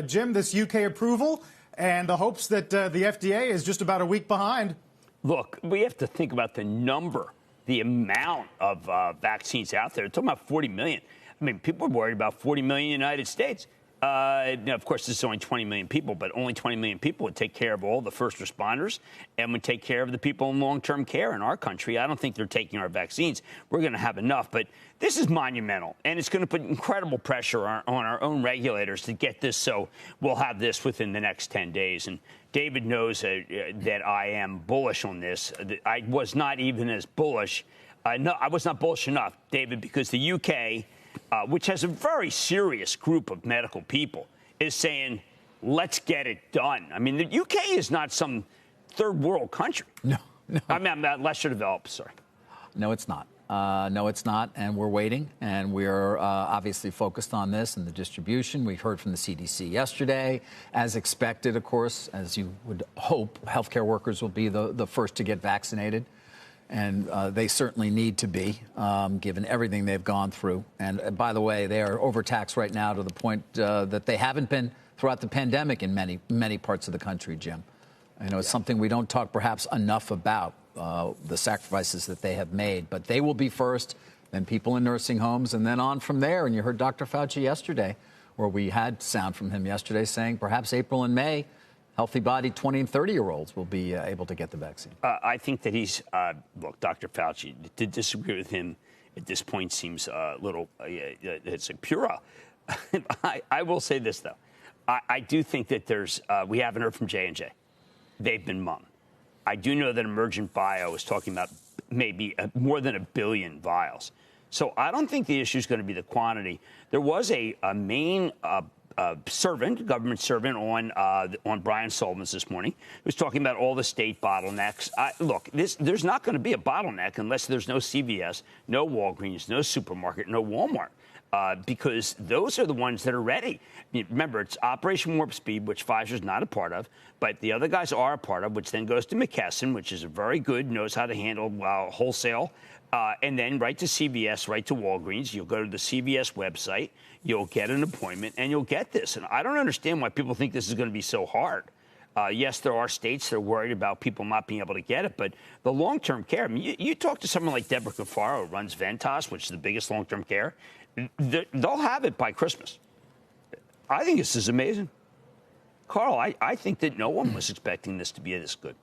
Jim, this UK approval and the hopes that the FDA is just about a week behind? Look, we have to think about the number, the amount of vaccines out there. We're talking about 40 million. I mean, people are worried about 40 million in the United States. Now, of course, this is only 20 million people, but only 20 million people would take care of all the first responders and would take care of the people in long-term care in our country. I don't think they're taking our vaccines. We're going to have enough, but this is monumental, and it's going to put incredible pressure on our own regulators to get this so we'll have this within the next 10 days. And David knows that I am bullish on this. I was not even as bullish. No, I was not bullish enough, David, because the UK, which has a very serious group of medical people, is saying, let's get it done. I mean, the UK is not some third world country. No. I mean, lesser developed, sorry. No, it's not. No, it's not. And we're waiting. And we're obviously focused on this and the distribution. We heard from the CDC yesterday. As expected, of course, as you would hope, healthcare workers will be the first to get vaccinated. And they certainly need to be, given everything they've gone through. And by the way, they are overtaxed right now to the point that they haven't been throughout the pandemic in many parts of the country, Jim. I know it's something we don't talk perhaps enough about, the sacrifices that they have made. But they will be first, then people in nursing homes, and then on from there. And you heard Dr. Fauci yesterday, or we had sound from him yesterday, saying perhaps April and May, healthy-bodied 20- and 30-years-olds will be able to get the vaccine. I think that he's, look, Dr. Fauci, to disagree with him at this point seems a little, it's a puerile. I will say this, though. I do think that we haven't heard from J&J. They've been mum. I do know that Emergent Bio is talking about maybe more than 1 billion vials. So I don't think the issue is going to be the quantity. There was a main government servant on Brian Sullivan's this morning, who was talking about all the state bottlenecks. Look, there's not going to be a bottleneck unless there's no CVS, no Walgreens, no supermarket, no Walmart, because those are the ones that are ready. Remember, it's Operation Warp Speed, which Pfizer's not a part of, but the other guys are a part of, which then goes to McKesson, which is very good, knows how to handle wholesale. And then right to CVS, right to Walgreens. You'll go to the CVS website, you'll get an appointment, and you'll get this. And I don't understand why people think this is going to be so hard. Yes, there are states that are worried about people not being able to get it, but the long-term care, I mean, you talk to someone like Deborah Cafaro, who runs Ventas, which is the biggest long-term care, they'll have it by Christmas. I think this is amazing. Carl, I think that no one was expecting this to be this good.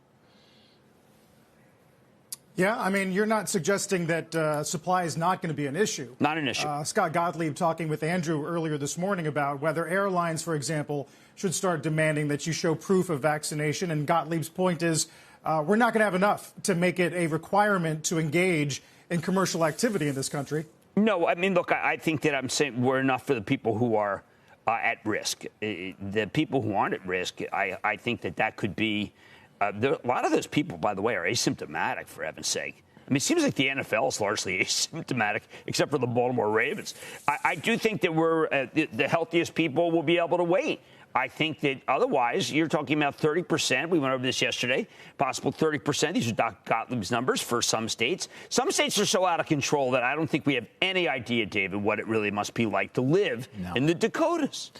Yeah, I mean, you're not suggesting that supply is not going to be an issue. Not an issue. Scott Gottlieb talking with Andrew earlier this morning about whether airlines, for example, should start demanding that you show proof of vaccination. And Gottlieb's point is we're not going to have enough to make it a requirement to engage in commercial activity in this country. No, I mean, look, I think that I'm saying we're enough for the people who are at risk. The people who aren't at risk, I think that could be. A lot of those people, by the way, are asymptomatic, for heaven's sake. I mean, it seems like the NFL is largely asymptomatic, except for the Baltimore Ravens. I do think that we're the healthiest people will be able to wait. I think that otherwise, you're talking about 30%. We went over this yesterday, possible 30%. These are Dr. Gottlieb's numbers for some states. Some states are so out of control that I don't think we have any idea, David, what it really must be like to live in the Dakotas.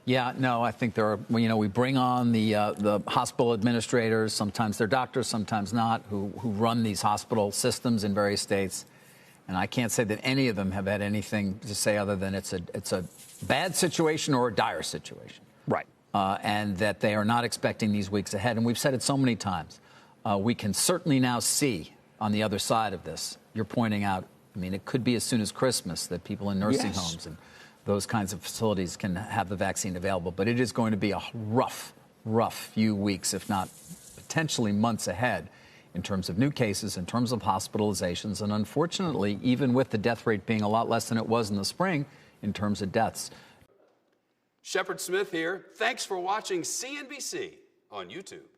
Yeah, no, I think there are, we bring on the hospital administrators, sometimes they're doctors, sometimes not, who run these hospital systems in various states. And I can't say that any of them have had anything to say other than it's a bad situation or a dire situation. Right. And that they are not expecting these weeks ahead. And we've said it so many times. We can certainly now see on the other side of this, you're pointing out, I mean, it could be as soon as Christmas that people in nursing homes and those kinds of facilities can have the vaccine available. But it is going to be a rough few weeks, if not potentially months ahead in terms of new cases, in terms of hospitalizations. And unfortunately, even with the death rate being a lot less than it was in the spring in terms of deaths. Shepard Smith here. Thanks for watching CNBC on YouTube.